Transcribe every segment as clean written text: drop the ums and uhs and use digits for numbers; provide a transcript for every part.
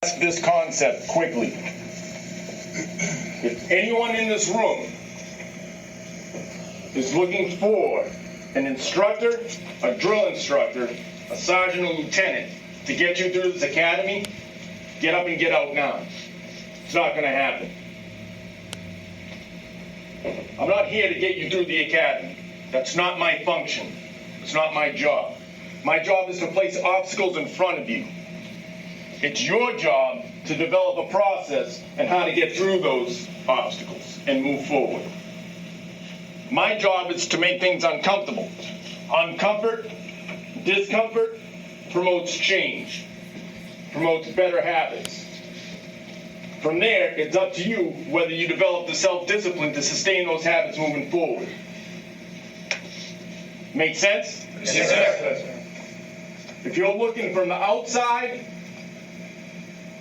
This concept quickly. If anyone in this room is looking for an instructor, a drill instructor, a sergeant or lieutenant to get you through this academy, get up and get out now. It's not going to happen. I'm not here to get you through the academy. That's not my function. It's not my job. My job is to place obstacles in front of you. It's your job to develop a process and how to get through those obstacles and move forward. My job is to make things uncomfortable. Discomfort promotes change, promotes better habits. From there, it's up to you whether you develop the self-discipline to sustain those habits moving forward. Make sense? Yes, sir. If you're looking from the outside,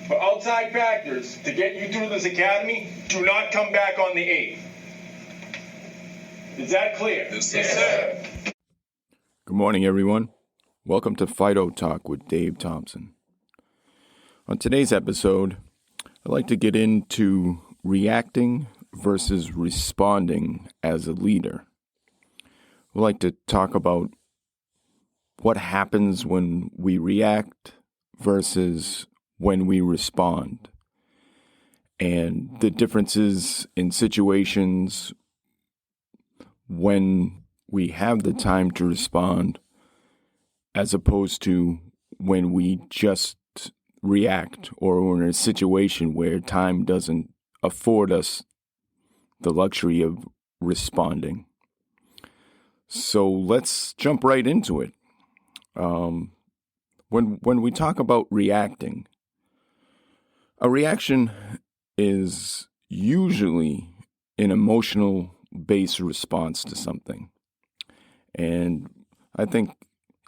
for outside factors to get you through this academy, do not come back on the 8th. Is that clear? Yes, sir. Good morning, everyone. Welcome to F.I.D.O Talk with Dave Thompson. On today's episode, I'd like to get into reacting versus responding as a leader. We'd like to talk about what happens when we react versus when we respond, and the differences in situations when we have the time to respond as opposed to when we just react, or we're in a situation where time doesn't afford us the luxury of responding. So let's jump right into it. When we talk about reacting, a reaction is usually an emotional-based response to something. And I think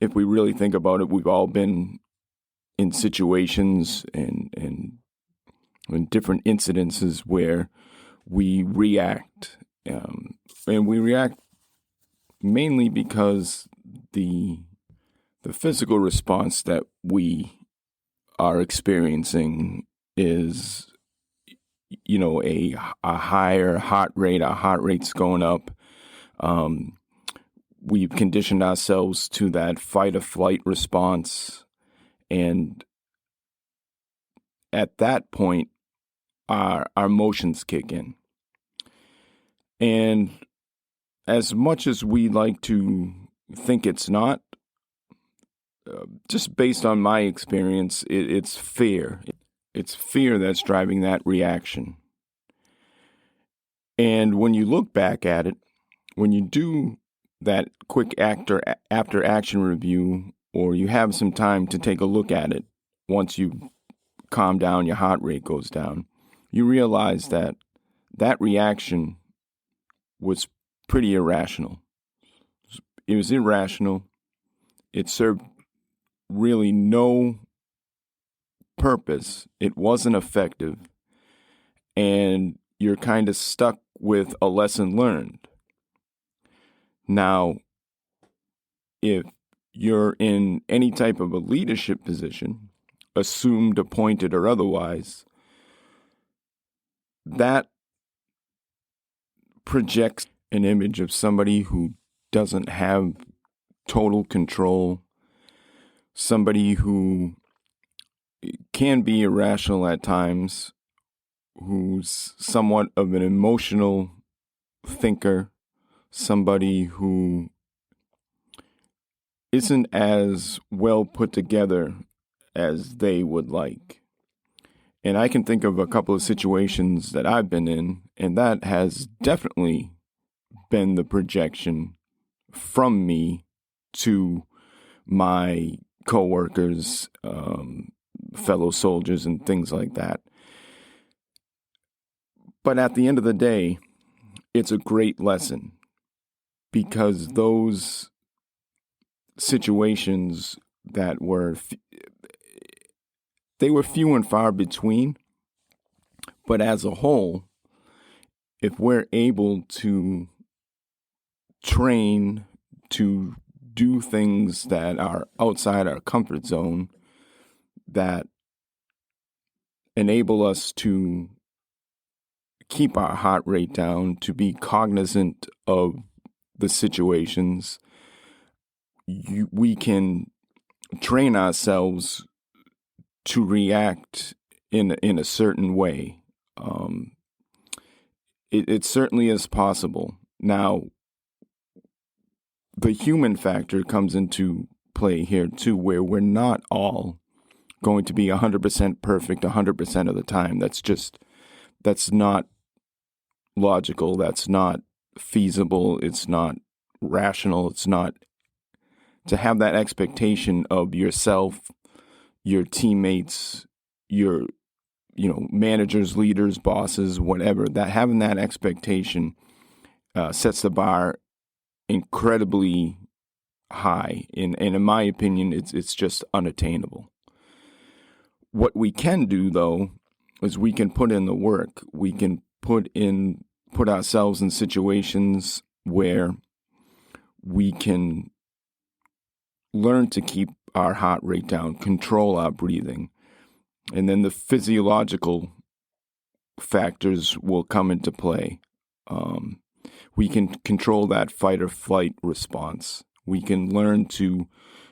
if we really think about it, we've all been in situations and in different incidences where we react. And we react mainly because the physical response that we are experiencing is, a higher heart rate. Our heart rate's going up. We've conditioned ourselves to that fight or flight response. And at that point, our emotions kick in. And as much as we like to think it's not, just based on my experience, it's fear. It's fear that's driving that reaction. And when you look back at it, when you do that quick after action review, or you have some time to take a look at it, once you calm down, your heart rate goes down, you realize that reaction was pretty irrational. It was irrational. It served really no purpose. It wasn't effective. And you're kind of stuck with a lesson learned. Now, if you're in any type of a leadership position, assumed, appointed, or otherwise, that projects an image of somebody who doesn't have total control, somebody who can be irrational at times, who's somewhat of an emotional thinker, somebody who isn't as well put together as they would like. And I can think of a couple of situations that I've been in, and that has definitely been the projection from me to my coworkers, fellow soldiers, and things like that. But at the end of the day, it's a great lesson, because those situations that were few and far between, but as a whole, if we're able to train to do things that are outside our comfort zone, that enable us to keep our heart rate down, to be cognizant of the situations. We can train ourselves to react in a certain way. It certainly is possible. Now, the human factor comes into play here too, where we're not all going to be 100% perfect 100% of the time. That's not logical. That's not feasible. It's not rational. It's not to have that expectation of yourself, your teammates, your managers, leaders, bosses, whatever. That having that expectation sets the bar incredibly high, and in my opinion, it's just unattainable. What we can do, though, is we can put in the work. We can put ourselves in situations where we can learn to keep our heart rate down, control our breathing, and then the physiological factors will come into play. We can control that fight or flight response. We can learn to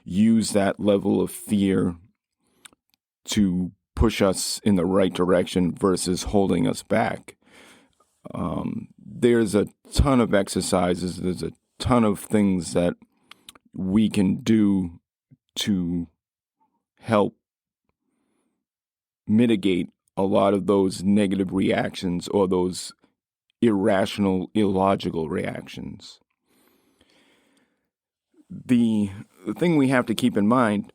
use that level of fear to push us in the right direction versus holding us back. There's a ton of exercises. There's a ton of things that we can do to help mitigate a lot of those negative reactions or those irrational, illogical reactions. The thing we have to keep in mind,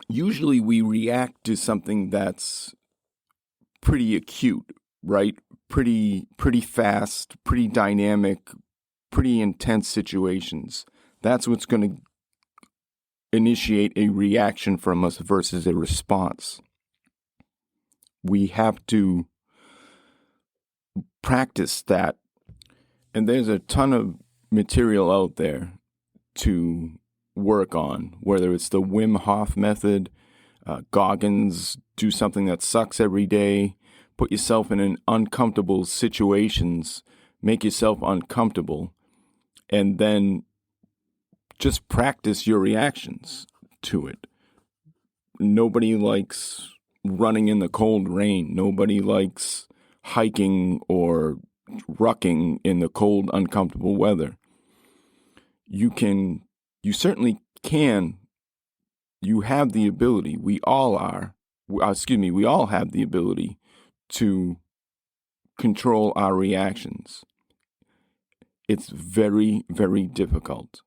usually we react to something that's pretty acute, right? Pretty fast, pretty dynamic, pretty intense situations. That's what's going to initiate a reaction from us versus a response. We have to practice that. And there's a ton of material out there to work on, whether it's the Wim Hof method, Goggins, do something that sucks every day, put yourself in an uncomfortable situations, make yourself uncomfortable, and then just practice your reactions to it. Nobody likes running in the cold rain. Nobody likes hiking or rucking in the cold, uncomfortable weather. You certainly can. You have the ability. We all have the ability to control our reactions. It's very, very difficult.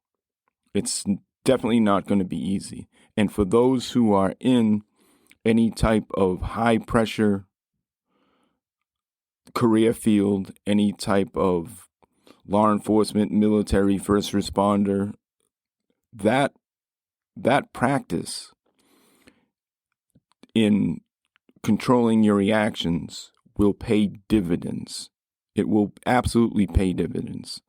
It's definitely not going to be easy. And for those who are in any type of high pressure career field, any type of law enforcement, military, first responder, that practice in controlling your reactions will pay dividends. It will absolutely pay dividends,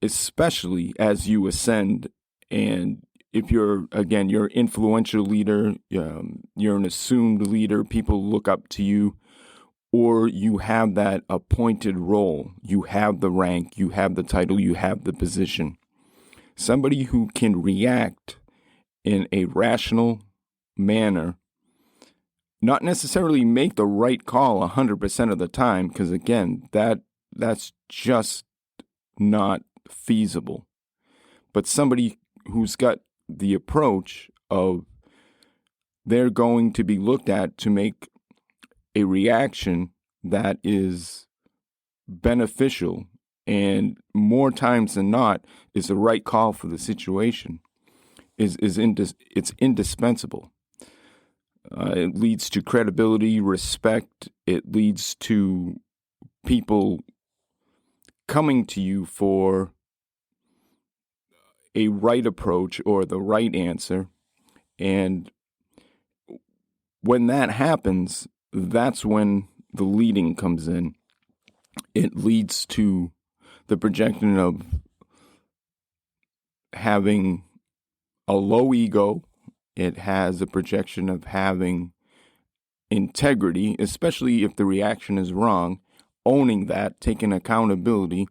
especially as you ascend. And if you're influential leader, you're an assumed leader, people look up to you, or you have that appointed role, you have the rank, you have the title, you have the position. Somebody who can react in a rational manner, not necessarily make the right call 100% of the time, because again, that's just not feasible. But somebody who's got the approach of they're going to be looked at to make a reaction that is beneficial and more times than not is the right call for the situation, it's indispensable. It leads to credibility, respect. It leads to people coming to you for a right approach or the right answer. And when that happens, that's when the leading comes in. It leads to the projection of having a low ego. It has a projection of having integrity, especially if the reaction is wrong, owning that, taking accountability,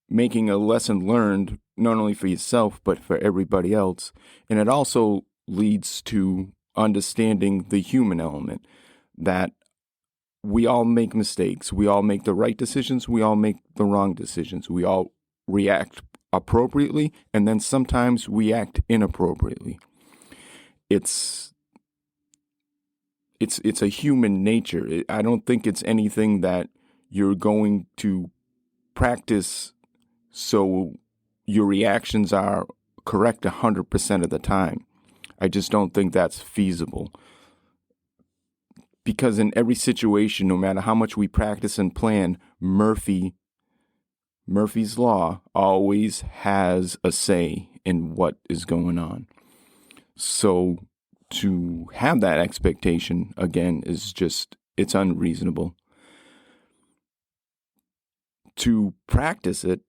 making a lesson learned, not only for yourself, but for everybody else. And it also leads to understanding the human element, that we all make mistakes. We all make the right decisions. We all make the wrong decisions. We all react appropriately, and then sometimes we act inappropriately. It's a human nature. I don't think it's anything that you're going to practice so your reactions are correct 100% of the time. I just don't think that's feasible. Because in every situation, no matter how much we practice and plan, Murphy's Law always has a say in what is going on. So to have that expectation, again, is just, it's unreasonable. To practice it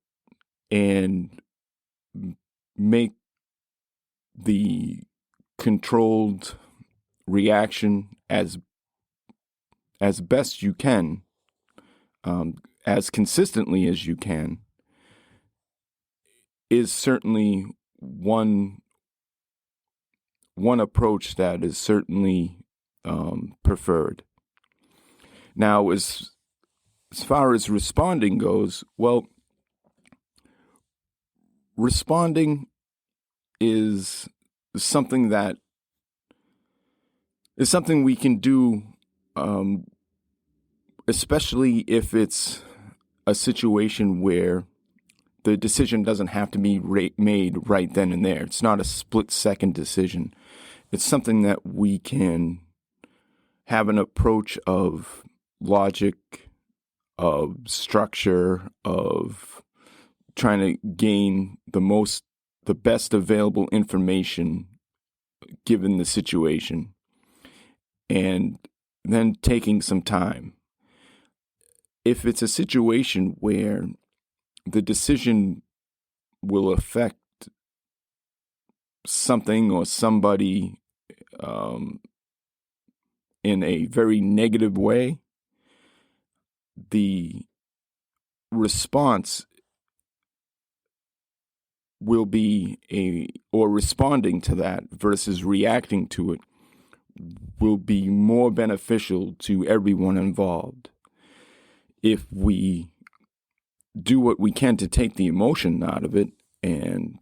and make the controlled reaction as best you can, as consistently as you can, is certainly one approach that is certainly preferred. Now, as far as responding goes, well, responding is something we can do, especially if it's a situation where the decision doesn't have to be made right then and there. It's not a split-second decision. It's something that we can have an approach of logic, of structure, of trying to gain the best available information given the situation, and then taking some time. If it's a situation where the decision will affect something or somebody in a very negative way, the response will be responding to that versus reacting to it will be more beneficial to everyone involved. If we do what we can to take the emotion out of it and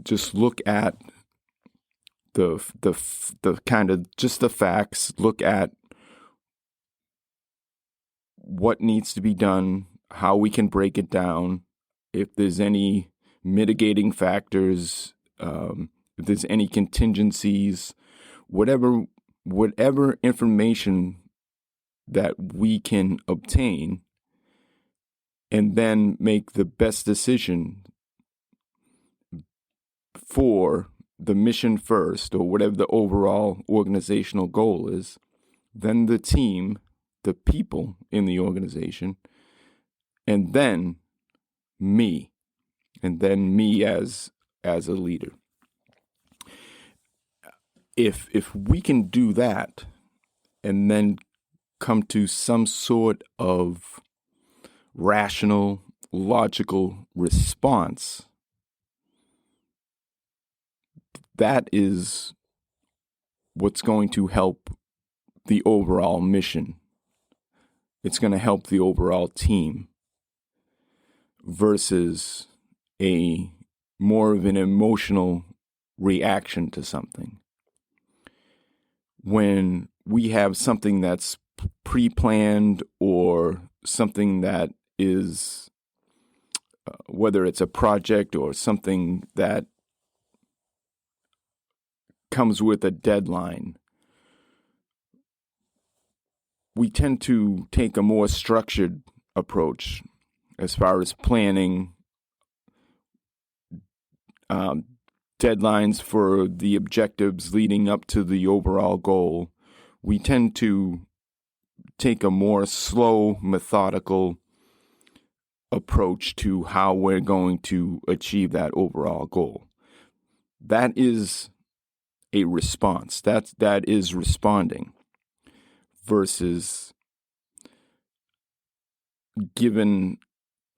just look at the kind of just the facts, look at what needs to be done, how we can break it down, if there's any mitigating factors, if there's any contingencies, whatever information that we can obtain, and then make the best decision for the mission first, or whatever the overall organizational goal is, then the team, the people in the organization, and then me as a leader. If we can do that and then come to some sort of rational, logical response, that is what's going to help the overall mission. It's going to help the overall team versus a more of an emotional reaction to something. When we have something that's pre-planned or something that is, whether it's a project or something that comes with a deadline, we tend to take a more structured approach as far as planning, deadlines for the objectives leading up to the overall goal. We tend to take a more slow, methodical approach to how we're going to achieve that overall goal. That is a response. That is responding. versus given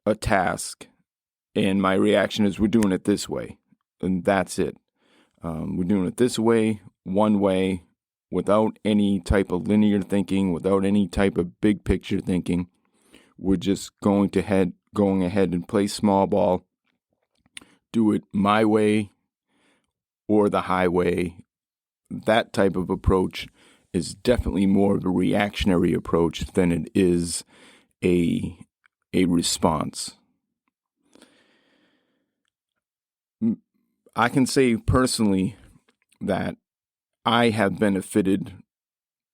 a task and my reaction is we're doing it this way and that's it. We're doing it this way, one way, without any type of linear thinking, without any type of big picture thinking. We're just going ahead and play small ball, do it my way or the highway. That type of approach is definitely more of a reactionary approach than it is a response. I can say personally that I have benefited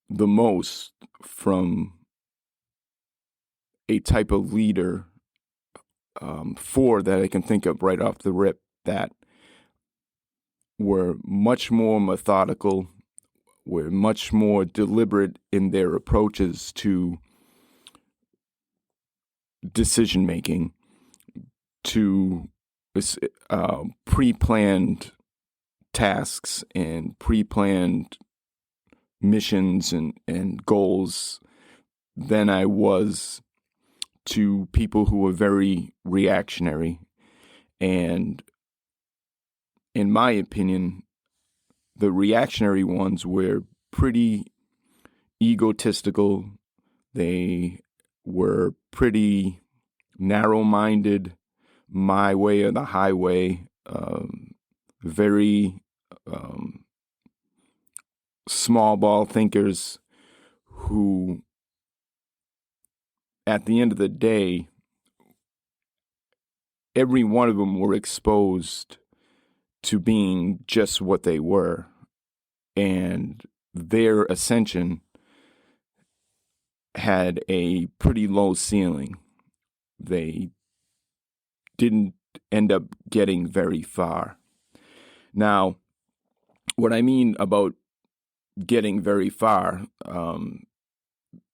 the most from a type of leader, four that I can think of right off the rip, that were much more methodical, were much more deliberate in their approaches to decision making, to pre-planned tasks and pre-planned missions and goals than I was to people who were very reactionary. And in my opinion, the reactionary ones were pretty egotistical. They were pretty narrow-minded, my way or the highway, very small ball thinkers who, at the end of the day, every one of them were exposed to being just what they were, and their ascension had a pretty low ceiling. They didn't end up getting very far. Now, what I mean about getting very far,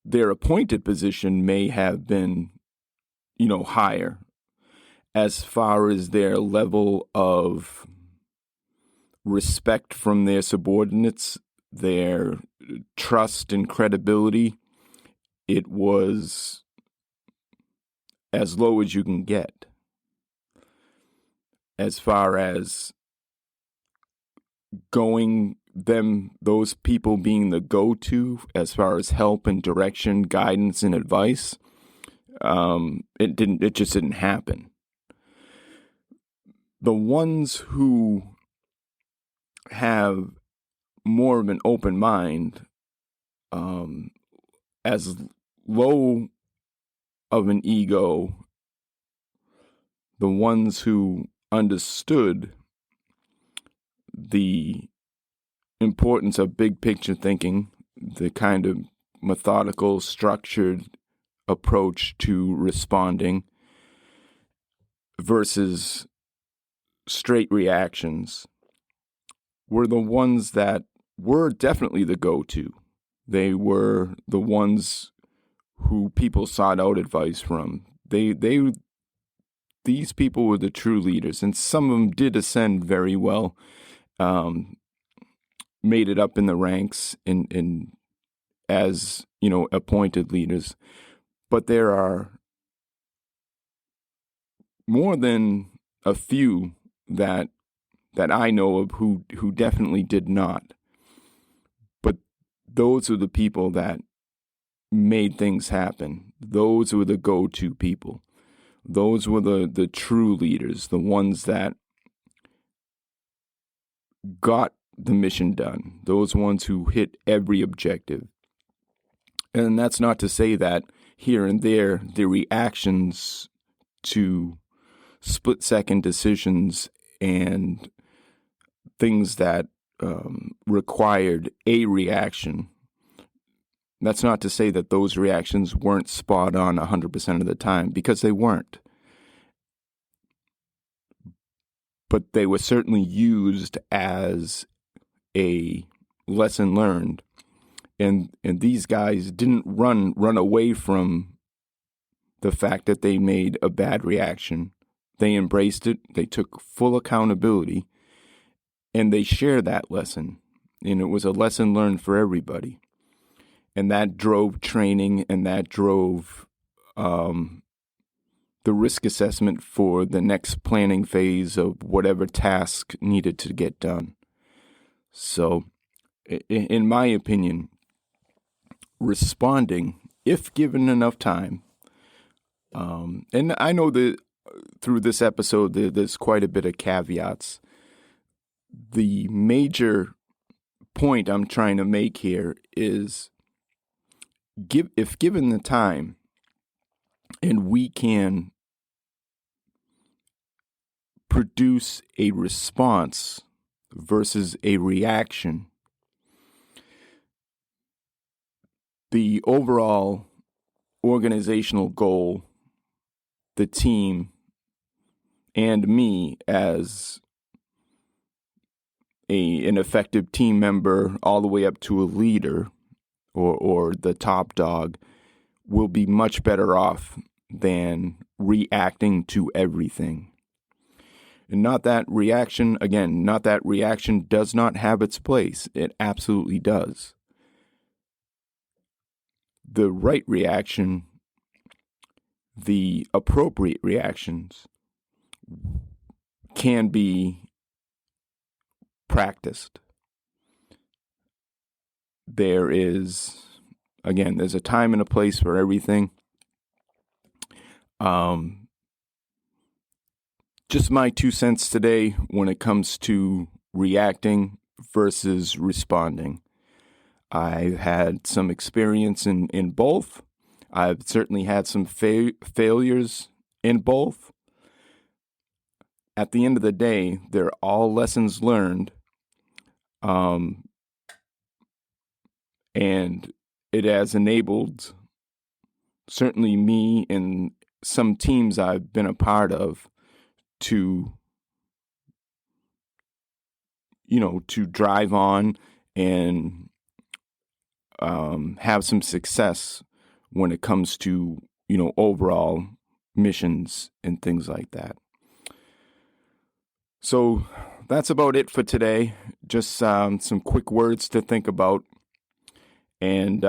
their appointed position may have been, higher as far as their level of respect from their subordinates, their trust and credibility. It was as low as you can get. As far as those people being the go-to as far as help and direction, guidance and advice, it just didn't happen. The ones who have more of an open mind, as low of an ego, the ones who understood the importance of big picture thinking, the kind of methodical, structured approach to responding versus straight reactions, were the ones that were definitely the go-to. They were the ones who people sought out advice from. These people were the true leaders, and some of them did ascend very well, made it up in the ranks in as appointed leaders. But there are more than a few that I know of who definitely did not. But those are the people that made things happen. Those were the go-to people. Those were the true leaders, the ones that got the mission done, those ones who hit every objective. And that's not to say that here and there, the reactions to split-second decisions and things that required a reaction, that's not to say that those reactions weren't spot on 100% of the time, because they weren't. But they were certainly used as a lesson learned. And these guys didn't run away from the fact that they made a bad reaction. They embraced it. They took full accountability, and they shared that lesson. And it was a lesson learned for everybody. And that drove training, and that drove the risk assessment for the next planning phase of whatever task needed to get done. So, in my opinion, responding, if given enough time, and I know that through this episode there's quite a bit of caveats. The major point I'm trying to make here is, if given the time and we can produce a response versus a reaction, the overall organizational goal, the team, and me as an effective team member all the way up to a leader or the top dog will be much better off than reacting to everything. And not that reaction does not have its place. It absolutely does. The right reaction, the appropriate reactions can be practiced. There's a time and a place for everything. Just my 2 cents today when it comes to reacting versus responding. I've had some experience in both. I've certainly had some failures in both. At the end of the day, they're all lessons learned. And it has enabled certainly me and some teams I've been a part of to drive on and have some success when it comes to, overall missions and things like that. So that's about it for today. Just some quick words to think about. And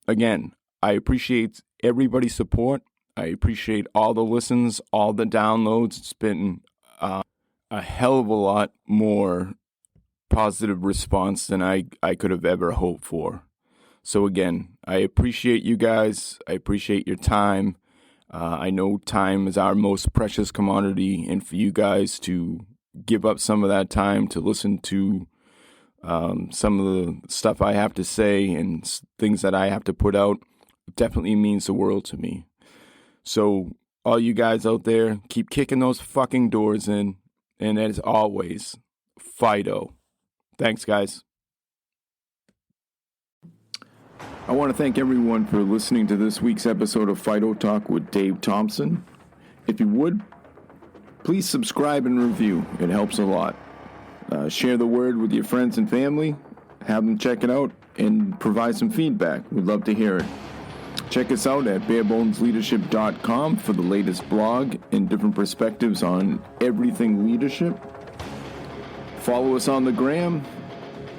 again, I appreciate everybody's support. I appreciate all the listens, all the downloads. It's been a hell of a lot more positive response than I could have ever hoped for. So again, I appreciate you guys. I appreciate your time. I know time is our most precious commodity, and for you guys to give up some of that time to listen to some of the stuff I have to say and things that I have to put out definitely means the world to me. So all you guys out there, keep kicking those fucking doors in. And as always, F.I.D.O. Thanks, guys. I want to thank everyone for listening to this week's episode of F.I.D.O. Talk with Dave Thompson. If you would, please subscribe and review. It helps a lot. Share the word with your friends and family. Have them check it out and provide some feedback. We'd love to hear it. Check us out at barebonesleadership.com for the latest blog and different perspectives on everything leadership. Follow us on the gram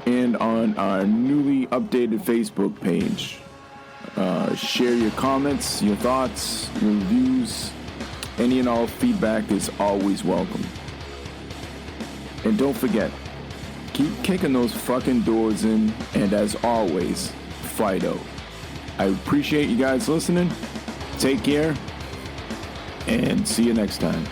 and on our newly updated Facebook page. Share your comments, your thoughts, your reviews. Any and all feedback is always welcome. And don't forget, keep kicking those fucking doors in, and as always, F.I.D.O. I appreciate you guys listening. Take care, and see you next time.